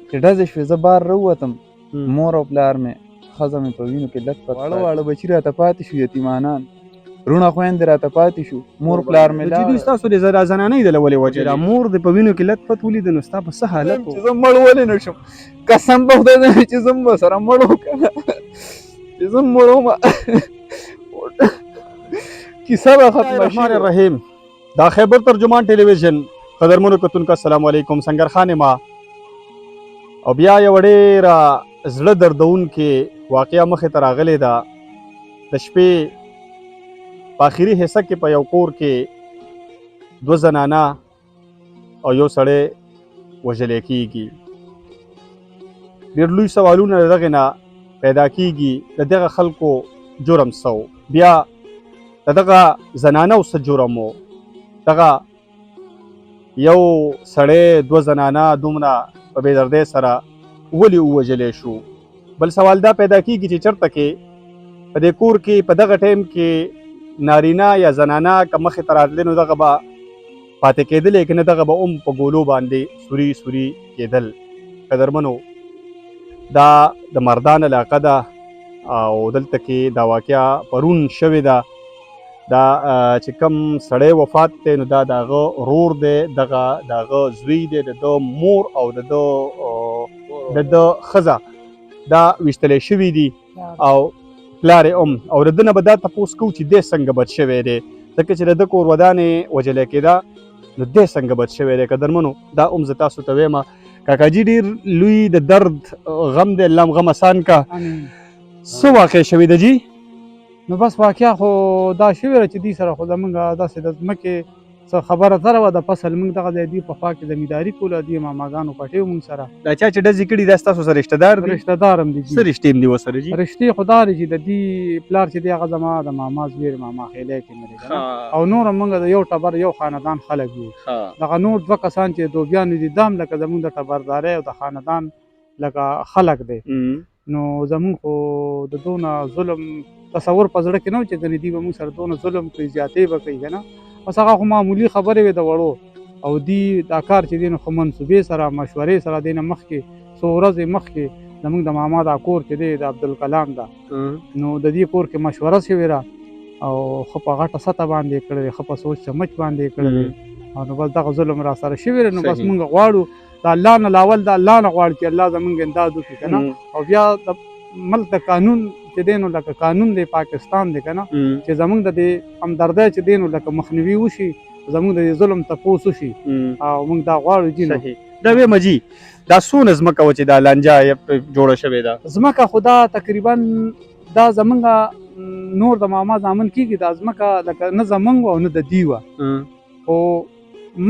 چې ډزې شوې زه بار راووتم مور او پلار مې ښځه مې په وینو کې لت پت واړه واړه بچي راته پاتې شو یتیمانان رونه خویندې راته پاتې شو مور پلار مې چې دوی ستاسو د زنانۍ د له ولې وجلې موور د په وینو کې لت پت ولید نو ستا په څه حالت و چې زه مړ ولې نه شم قسم په خدای دی چې زه به سره مړ وم که نه چې زه مړ وم کیسه به ختمه الرحمن الرحیم دا خیبر ترجمان ټلویزیون قدرمنو کتونکو السلام علیکم سنگر خان ما او بیا یو ډېره زړه دردونکې واقعه مخې ته راغلې ده د شپې په آخري حصه کې په یو کور کې 2 زنانه او یو سړی وژلی کېږي. ډېر لوی سوالونه د دغې نه پیدا کېږي د دغه خلکو جرم څه و بیا د دغه زنانو څه جرم و دغه یو سړی 2 زنانه دومره په بېدردۍ سره ولې ووژلی شو. بل سوال دا پیدا کېږي چې چېرته کې په دې کور کې په دغه ټایم کې نارینه یا زنانه که مخې ته راتلې نو دغه به پاتې کېدلې که نه دغه به په ګولو باندې سوري سوري کېدل. قدرمنو دا د مردان علاقه ده او دلته کې دا واقعه پرون شوې ده. دا چې کوم سړی وفات دی نو دا د هغه ورور دی دغه د هغه زوی دی د ده مور او د ده ښځه دا ویشتلی شوي دي او پلار یې او د ده نه به دا تپوس کوو چې دی څنګه بد شوی دی ځکه چې د ده کور ودانې وژلی کېده نو دی څنګه بد شوی دی. قدرمنو دا زه تاسو ته وایم کاکاجي ډېر لوی د درد غم دی الله غم اسان کا. څه واقع شوې ده جي؟ نو بس واقعه خو دا شوې ده چې دوی سره خو زمونږ داسې د ځمکې څه خبره سره وه د فصل موږ دغه ځای دوی په خوا کې زمینداري کوله دوی ماماګانو پټې وو موږ سره. دا چا چې ډزې کړي دا ستاسو سره رشته دار دي؟ رشته دار هم دي. څه رشتې هم دي ورسره جي؟ رشتې خو دا دی چې د دوی پلار چې دی هغه زما د ماما زوی ماما خیلی کې مړی ده او نور هم موږ د یو ټبر یو خاندان خلک یو. دغه نور 2 کسان چې دوبیانې دي دا هم لکه زموږ د ټبردارۍ او د خاندان لکه خلک دی. نو زموږ خو د دونه ظلم تصور په زړه کې نه و چې ګنې دوی به موږ سره دونه ظلم کوي زیاتې به کوي که نه. بس هغه خو معمولي خبرې وې د وړو او دوی دا کار چې دی نو خو منصوبې سره مشورې سره دی نه مخکې څو ورځې مخکې زموږ د ماما دا کور چې دی د عبدالکلام ده نو د دې کور کې مشوره شوې ده او ښه په غټه سطح باندې یې کړی دی ښه په سوچ سمچ باندې یې کړی دی او نو بس دغه ظلم را سره شوی دی. نو بس موږ غواړو د الله نه لاول د الله نه غواړو چې الله زموږ امداد وکړي که نه او بیا د ملک د قانون چې دی نو لکه قانون دی پاکستان دی که نه چې زموږ د دې همدردۍ چې دی نو لکه مخنیوي وشي زموږ د دې ظلم تپوس وشي او موږ دا غواړو جي. نو دا ویمه جي دا څونه ځمکه وه چې دا لانجه جوړه شوې ده؟ ځمکه خو دا تقریبا دا زموږ نور د ماما زامن کېږي دا ځمکه لکه نه زموږ او نه د دوی وه خو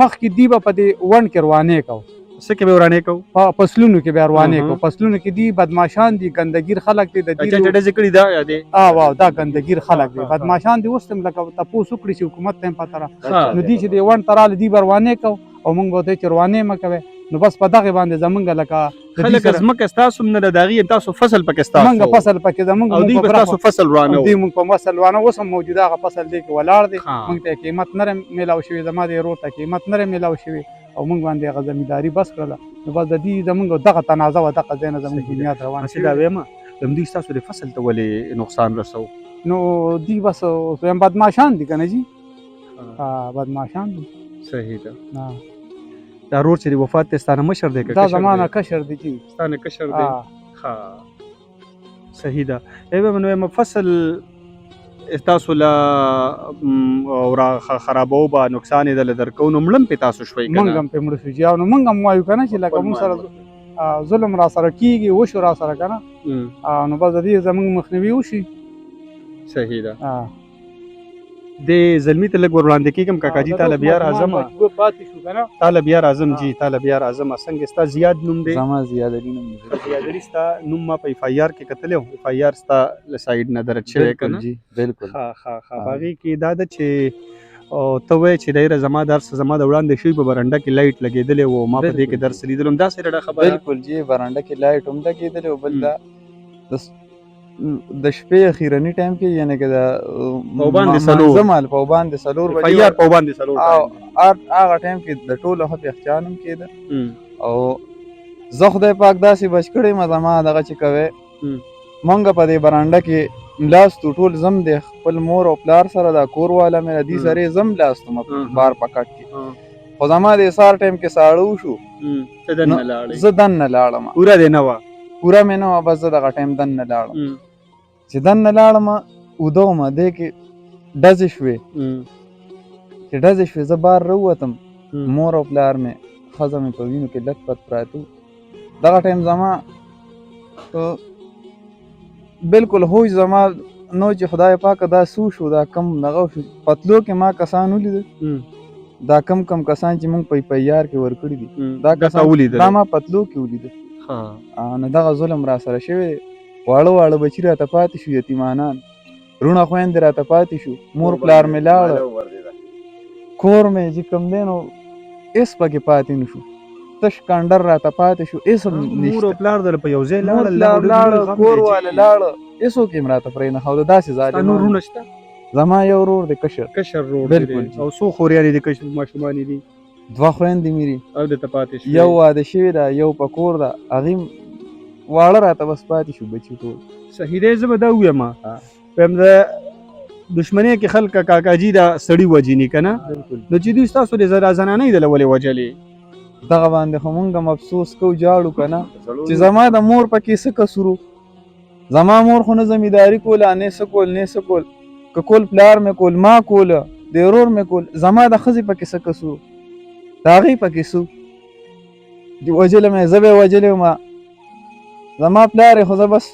مخکې دوی به په دې ونډ کې روانې کوو. څه کې به ورانې کوو؟ په فصلونو کې به روانې کوو. فصلونو کې دي بدماشان دي ګندګیر خلک دي د چې ډزې کړي دا یا دی واو دا ګندګیر خلک دي بدماشان دي. اوس هم لکه تپوس وکړي چې حکومت ته هم پته را نو دوی چې دې ونډ ته راغلي دوی به روانې کوو او موږ به ورته چې روانې مه کوئ نو بس په دغې باندې زمونږ لکه خلک ځمکه ستاسو هم نه ده د هغې تاسو فصل پکې ستاسو موږ فصل پکې زمونږ او دوی به ستاسو فصل روانه دوی موږ په فصل روانه اوس هم موجوده هغه فصل دی کې ولاړ دی موږ ته قیمت نه میلاو شوي زما د ورور ته قیمت نه میلاو شوي او موږ باندې هغه زمینداري بس کړله نو بس د دې زمونږ دغه تنازع وه دغه ځای نه زموږ بنیاد روان شوي. دا وایم دوی ستاسو د فصل ته ولې نقصان رسو؟ نو دوی بس بدماشان دي که نه جي بدماشان دي. صحیح ده. دا رور چې دی وفات دی ستا نه مشر دی که دا زما نه کشر دی جي. ستا نه کشر دی؟ صحیح ده. نو وایم فصل تاسو له خرابو به نقصان یې دله درکوو نو مړه هم پې تاسو شوئ که نه؟ موږ هم پې مړه شو جي او نو موږ هم وایو که نه چې لکه موږ سره ظلم را سره کېږي وشو را سره که نه نو بس د دې زموږ مخنیوي وشي. صحیح ده. د زلمي ته لږ ور وړاندې کېږم کاکاجي تاله بیا راځم تاله بیا راځم جي تاله بیا راځم. څنګه ستا زیاد نوم دی؟ زما زیاد علي نوم دی. زیاد علي ستا نوم ما په اف آی آر کې کتلی وم اف آی آر ستا له سایډ نه درج شوی که نه؟ بلکل. په هغې کې دا ده چې ته وایې چې ډېره زما درس زما د وړاندې شوي په برنډه کې لایټ لګېدلی و ما په دې کې درس لیدلی وم داسې ډډه خبره؟ بلکل جي برنډه کې لایټ هم لګېدلی و بل دا د شپې اخیرني ټایم کې یعنې که د منظم په باندې 4 بجې په باندې 4 هغه ټایم کې د ټولو ښه یخچال هم کېده او زه خدای پاک داسې بچ کړی یم زما دغه چې کوی مونږ په دې برانډه کې ملاستو ټول زم دی خپل مور او پلار سره دا کور والا مې دې سره یې زم ملاستو بار په کټ کې خو زما د سار ټایم کې ساړه وشو زه دننه لاړم پوره دې نه وه پوره مې نه وه بس زه دغه ټایم دننه لاړم چې دننه لاړم اوده ومه دې کې ډزې شوې چې ډزې شوې زه بار راووتم مور او پلار مې ښځه مې په وینو کې لت پت پراته دغه ټایم زما بالکل هوش زما نو چې خدای پاکه دا سو شو دا کم دغه شو پتلو کې ما کسان ولیدل دا کم کسان چې مونږ په پیار کې ورکړي دي دا کسان دا ما پتلو کې ولیدل نو دغه ظلم را سره شوی واړه بچي راته پاتې شو یتیمانان رونه خویندې راته پاتې شو مور پلار مې لاړه کور مې چې کوم دی نو هېڅ پکې پاتې نه شو تش کانډر راته پاتې شو هېڅ هم مور او پلار در په یو ځای لاړه کور والا لاړه هېڅ وکې هم راته پرې نه ښوده داسې ظالمان شته زما یو ورور دی کشر ورور بالکل او څو خوریانې دي کشر ماشومانې دي 2 خویندې مې دي او دلته پاتې شو یو واده شوې ده یو په کور ده هغې واړه راته بس پاتې شو بچي ټول صحیح دی زه به دا ووایم وایم د دشمنۍ کې خلک کاکاجي دا سړي وجني که نه نو چې دوی ستاسو د زنانۍ دله ولې وجلې دغه باندې خو مونږ هم افسوس کوو جاړو که نه چې زما د مور پکې څه قصور زما مور خو نه زمینداري کوله نه څه کول که کول پلار مې کول ما کوله د ورور مې کول زما د ښځې پکې څه قصور د هغې پکې څه وجلې مې زه به یې وجلې وم زما پلار یې خو زه بس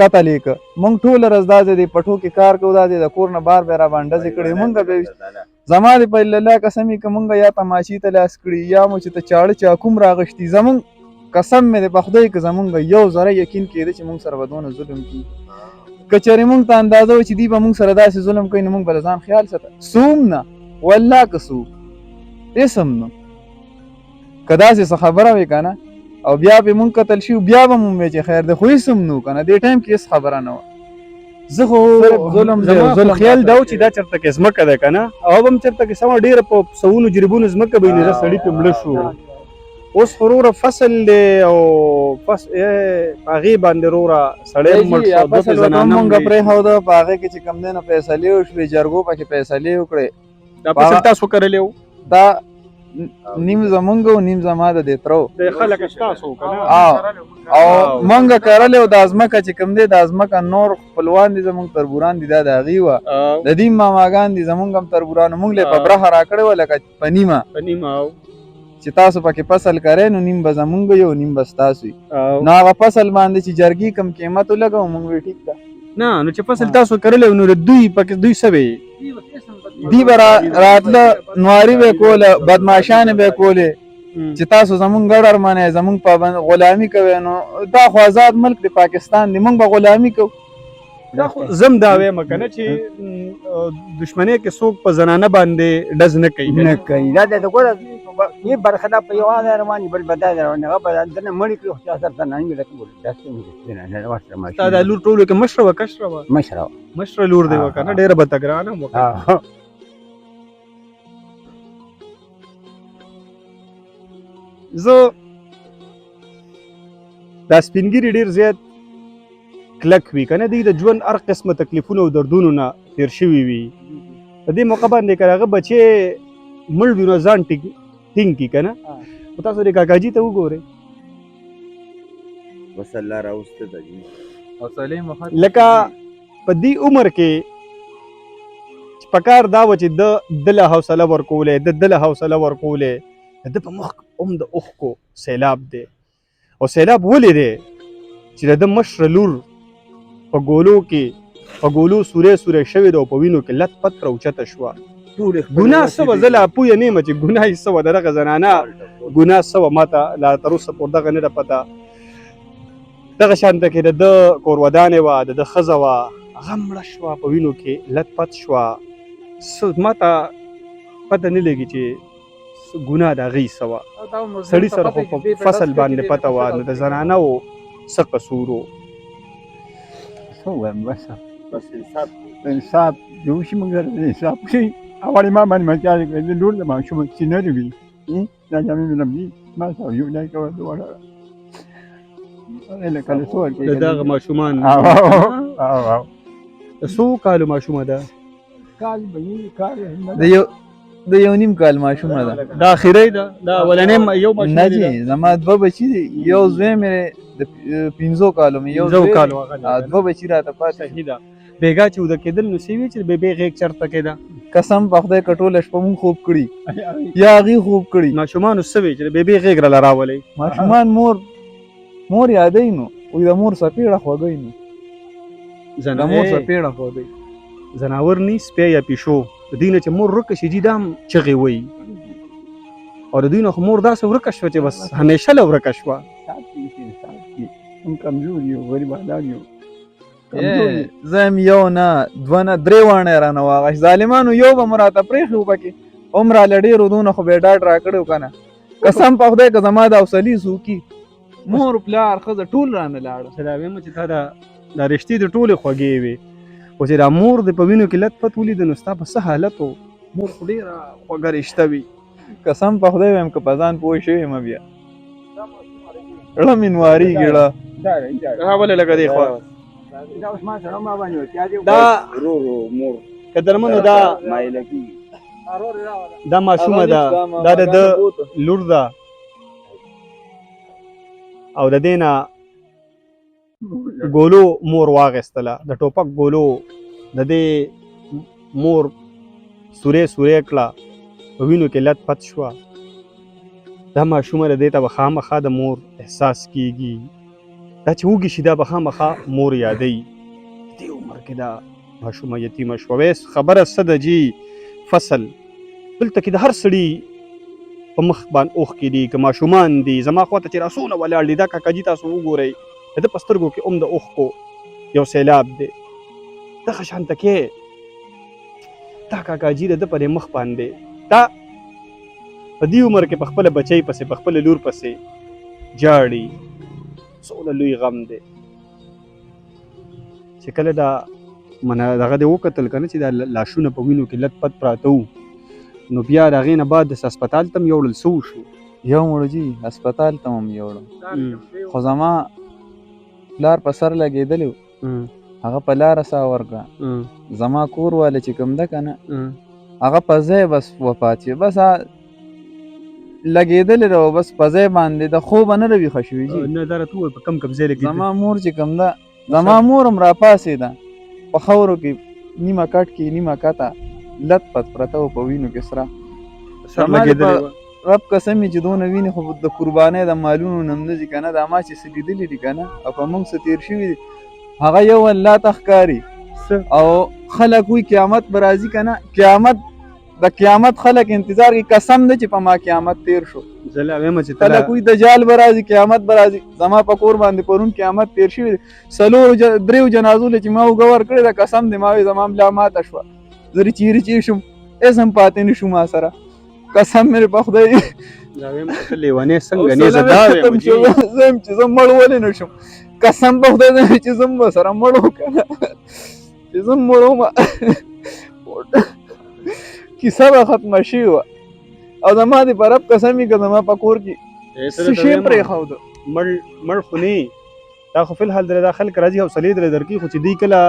قتل یې که مونږ ټوله ورځ دا دی پټو کې کار کوو دا دی د کور نه بار بیا راباندې ډزې کړې مونږ به زما د په الله قسم یې که مونږ یا تماشې ته لاس کړي یا مو چې ته چاړه چاکوم راغشتي زمونږ قسم مې دی په خدای که زمونږ یو ذره یقین کېده چې مونږ سره به دونه ظلم کېږي که چېرې مونږ ته اندازه وه چې دوی به مونږ سره داسې ظلم کوي نو مونږ به له ځان خیال ساته سوم نه والله که سو هېڅ هم نه که داسې څه خبره وې که نه او بیا به مونږ قتل شي بیا به مونږ وی چې خیر دی خو هېڅ هم نه و که نه دې ټایم کې هېڅ خبره نه وه زه خو ظلم زما خیال دا و چې دا چېرته کې ځمکه ده که نه او به هم چېرته کې سمه ډېره په سوونو جریبونو ځمکه به وي نو سړي پرې مړه شو اوس خو وروره فصل دی او هغې باندې وروره سړی مړ شو فصل ورته مونږ پرېښوده په هغې کې چې کوم دی نو فیصلې وشوې جرګو پکې فیصلې وکړې دا فصل تاسو کرلی و دا نیم زمونږ و نیم زما د دې ترو خلک ستاسو که نه او مونږ کرلی و دا ځمکه چې کوم دی دا ځمکه نور خپلوان دي زمونږ تربوران دي دا د هغې وه د دې ماماګان دي زمونږ هم تربوران مونږ له یې په برخه راکړې وه لکه په نیمه چې تاسو پکې فصل کرئ نو نیم به زمونږ یو نیم به ستاسو وي نو هغه فصل باندې چې جرګې کم قیمت ولګوو مونږ وی ټیک ده نه نو چې فصل تاسو کرلی نو دوی پکې دوی څه وی دی به راتله نواري به یې کوله بدماشانې به یې کولې چې تاسو زمونږ ګډر منئ زمونږ پابند غلامي کوئ نو دا خو آزاد ملک د پاکستان دی مونږ به غلامي کوو زم دا وایم که نه چې دشمنۍ کې څوک په زنانه باندې ډز نه کوي دا د ګوره یې برخه ده په یوه ځای روان بل به دا روان هغه به دنه مړي کړي خو چا سره زنانې مې لکه بولي داسې ستا دا لور ټولو کې مشره وه کشره وه مشره لور دی وه که نه ډېره به تګرانه هم وکړه زه دا سپین ږیري ډېر زیات کلک وي که نه دوی د ژوند هر قسمه تکلیفونو او دردونو نه تېر شوي وي په دې موقع باندې که هغه بچی مړ وي نو ځان ټینګ کړي که نه خو تاسو د کاکاجي ته وګورئ لکه په دې عمر کې پکار دا و چې د له حوصله ورکولی د له حوصله ورکولی د په مخ هم د اوښکو سیلاب دی او سیلاب ولې دی چې د ده مشره لور په ګولو سوری شوې ده او په وینو کې لت پت راوچته شوه ګناه څه وه زه لا پویه نه یم چې ګناه یې څه وه د دغه زنانه ګناه څه وه ما ته لا تر اوسه پورې دغه نه ده پته دغه شانته کې د ده کورودانې وه د ده ښځه وه هغه مړه شوه په وینو کې لت پت شوه ما ته پته نه لګي چې ګناه د هغې څه وه سړي سره خو په فصل باندې پته وه نو د زنانه و څه قصور و څه ووایم بس انصاف جو شي موږ سره انصاف وشي اولې ما باندې مچارې کړې د لور د ماشوم سینرې وي دا جامې مې لمدي ما سره یو ځای کوه دواړه لکه له څو ورکېږي. د دغه ماشومان او د څو کالو ماشومه ده؟ کال به یې کال نه د یو د یو نیم کال ماشومه ده. دا اخیری ده؟ دا اولنی یو ماشوم نه دی ده؟ جی زما دوه بچي دي. یو زوی مې د 15 کالو مې یو پنځو زوی کالو دی. هغه دوه بچي راته پاتې. صحیح ده. بیګا چې وده کېدل نو څه وي چې بېبې غېږ چېرته کېده؟ قسم په خدای که ټوله شپه مونږ خوب کړي یا هغې خوب کړي. ماشومانو څه وي چې د بېبې غېږ راله راولئ؟ ماشومان مور یادوي نو وایي د مور څپېړه خوږوي نو د مور څپېړه خوږوي. زناور نی سپی یا پیشو د دوی نه چې مور ورکه شي جي دا هم چغې وایي او د دوی نه خو مور داسې ورکه شوه چې بس همیشه له ورکه شوه. هم کمزور یو غریبانان یو کمزور یو. زه هم یو نه دوه نه درې واڼې رانه واغش. ظالمانو یو به مو راته پرېښي وو پکې هم راله ډېرو دونه خو به یې ډاډ راکړی و که نه. قسم په خدای که زما د حوصلې څوکي مور پلار ښځه ټول رانه لاړه. چې دا وایم چې تا دا رښتې د ټولې خوږې وې خو چې دا مور د په وینو کې لت پت ولیده نو ستا په څه حالت و؟ مور خو ډېره خوږه رشته وي. قسم په خدای وایم که په ځان پوه شوې یم بیا زړه مې نوارېږي زړه. هغه ولې لکه دی خوا دا اوس ما سره ما باندې وتیا دي دا مور که درمنو دا مایله کېږي. دا ماشومه ده دا د ده لور ده او د دې نه ګولو مور واغېستله د ټوپک ګولو د دې مور سورې سورې کړه په وینو کې لت پت شوه. دا ماشومه د دې ته به خامخا د مور احساس کېږي. دا چې وږي شي دا به خامخا مور یادوي. دې عمر کې دا ماشومه یتیمه شوه. ویس خبره څه ده جي فصل دلته کې د هر سړي په مخ باندې اوښکې دي که ماشومان دي. زما خواته چې راسونه ولاړ دي دا کاکاجي تاسو وګورئ د ده په سترګو کې هم د اوښکو یو سیلاب دی. دغه شانته کې دا کاکاجي د ده په دې مخ باندې دا په دې عمر کې په خپله بچی پسې په خپله لور پسې جاړي. څومره لوی غم دی چې کله دا دغه دې وکتل که نه چې دا لاشونه په وینو کې لت پت پراته وو نو بیا د هغې نه بعد داسې هسپتال ته هم یوړل څه وشو؟ یو مړو جي هسپتال ته هم یوړم خو زما پلار په سر لګېدلی و هغه په لاره ساه ورکړه. زما کور واله چې کوم ده که نه هغه په ځای بس وفات شي. بس لګېدلی ده بس په ځای باندې د خوبه نه ده ویښه شوي جي. نه دا راته ووایه په کم ځای لګېدلی؟ زما مور چې کوم ده زما مور هم راپاڅېده په خاورو کې نیمه کټ کې نیمه کته لت پت پرته و په وینو کې سره. سر لګېدلی وه. رب قسم چې دونه وینې خو د قربانۍ د مالونو نه هم نه ځي که نه. دا ما چې څه لیدلي دي که نه او په موږ څه تېر شوي دي هغه یو الله ته ښکاري او خلک وایي قیامت به راځي که نه. قیامت د قیامت خلک انتظار کوي. قسم ده چې په ما قیامت تېر شو. زه لا وایم چې خلک وایي دجال به راځي قیامت به راځي. زما په کور باندې پرون قیامت تېر شوي دي. دریو جنازو له چې ما اوږه ورکړې ده قسم دی ما وایي زما ملا ماته شوه. زه چیرې چې شم هېڅ هم پاتې نه شو ما سره. قسم مې په خدای دا وایم ته لیونی څنګه نه زه دا وایم زه یم چې زه مړ ولې نه شم. قسم په خدای دی چې زه به سره مړ وم که نه چې زه مړ وم کیسه به ختمه شوې وه او زما دې په رب قسم وي که زما په کور کې څه شی پرېښود مړ خو نه دا خو فلحال دله دا خلک راځي حوصلې دله درکوي خو چې دوی کله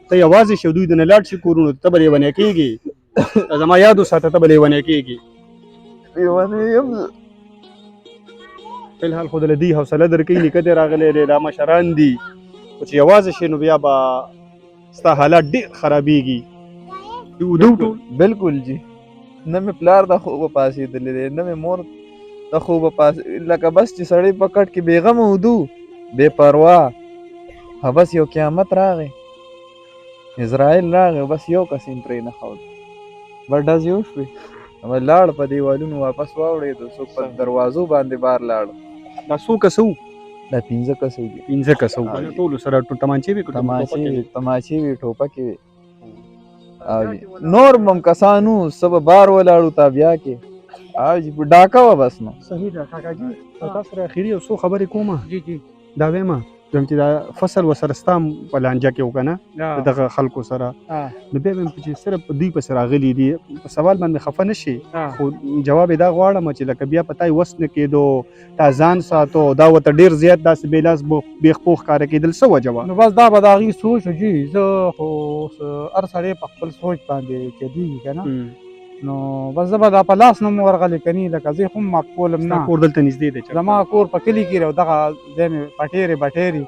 ته یوازې شي دوی د نه لاړ شي کورونو ته به لیونی کېږي. زما یاد وساته ته به لیونی کېږي. فلحال خو دله دوی حوصله درکوي نیکه دی راغلی دی دا مشران دي خو چې یوازې شي نو بیا به ستا حالات ډېر خرابېږي. بالکل جی نه مې پلار د خوبه پاسېدلی دی نه مې مور د خوبه لکه بس چې سړی په کټ کې بېغمه ودو بې پروا بس یو قیامت راغی اسرائیل راغی بس یو کس یې پرې نه ښود بس ډز یو شوې لاړ په دیوالونو واپس واوړېدو څوک په دروازو باندې بار لاړ. دا څو کسه وو؟ دا 15 کسه وو. 15 کسه وو ټولو سره تمانچې وې تماچې وې ټوپکې وې نور بم کسانو سب بار ولاړو تا بیا کې ډاکه وه بس نو. صحیح ده کاکاجي تاسو سره اخري یو څو خبرې کومه. جی دا وایم دویم چې دا فصل ورسره ستا هم په لانجه کې و که نه یا د دغه خلکو سره نو بیا به چې صرف دوی پسې راغلي دي په سوال باندې خفه نه شي خو جواب یې دا غواړم چې لکه بیا په تا یې وس نه کېدو تا ځان ساتو دا ورته ډېر زیات داسې بېلاس بېخپو ښکاره کېدل څه وجه وه؟ نو بس دا به د هغې سوچ و جي زه خو هر سړی په خپل سوچ باندې چلیږي که نه نو بس زه به دا په لاس نه مو ورغلې کني لکه زه خو هم معاف کولم ستا نه کور دلته نږدې دی زما کور په کلي کې دی او دغه ځای مې پټېرې بټېرې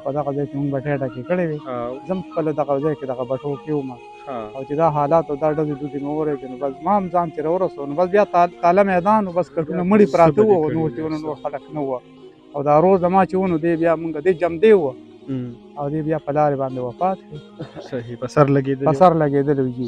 په دغه ځای کې مونږ بټۍ ډکې کړې وې زه هم خپله دغه ځای کې دغه بټو کې وم او چې دا حالات او دا ډزې ډوزې مې وورېدې نو بس ما هم ځان چې راورسو نو بس بیا تاله میدان نو بس کټونه مړي پراته وو نور چې نور خلک نه وه او دا روز زما چې ونو دی بیا مونږ دی جمدې وه او دی بیا په لارې باندې وفات شو صحیح په سر لګېدلی په سر لګېدلی و جي